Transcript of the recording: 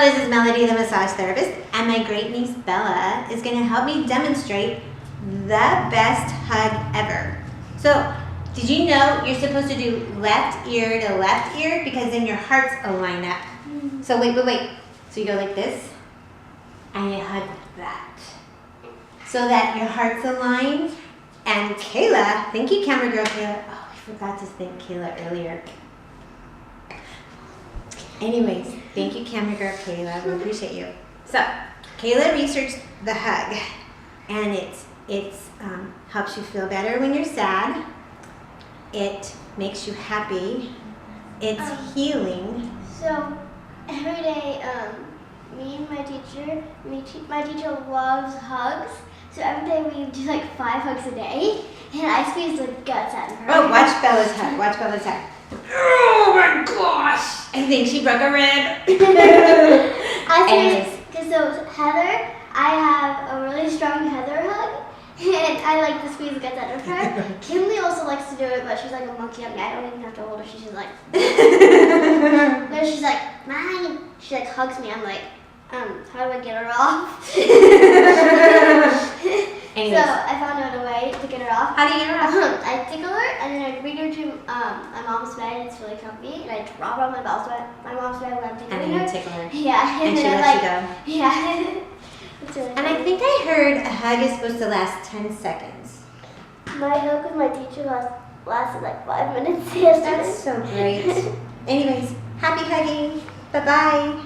this is Melody, the massage therapist, and my great niece Bella is going to help me demonstrate the best hug ever. So, did you know you're supposed to do left ear to left ear because then your hearts align up? So wait. So you go like this, and you hug that, so that your hearts align. And Kayla, thank you, camera girl Kayla. Oh, I forgot to thank Kayla earlier. Anyways, thank you, camera girl Kayla. We appreciate you. So, Kayla researched the hug, and it helps you feel better when you're sad. It makes you happy. It's healing. So, every day, me and my teacher loves hugs. So every day we do like 5 hugs a day, and I squeeze the guts out of her. Oh, watch Bella's hug. Watch Bella's hug. Oh my gosh! I think she broke a rib. So Heather, I have a really strong Heather hug, and I like to squeeze the guts out of her. Kinley also likes to do it, but she's like a monkey on me. I don't even have to hold her. She's just like, no, she's like, mine. She like hugs me. I'm like, how do I get her off? So I found out a way to get her off. How do you get her off? I tickle her and then I bring her to my mom's bed. It's really comfy, and I drop her on my mom's bed when I'm tickling her. And then you tickle her. Yeah, And she lets you go. Yeah. It's really And I think I heard a hug is supposed to last 10 seconds. my hug with my teacher lasted like 5 minutes yesterday. That's so great. Anyways, happy hugging. Bye-bye.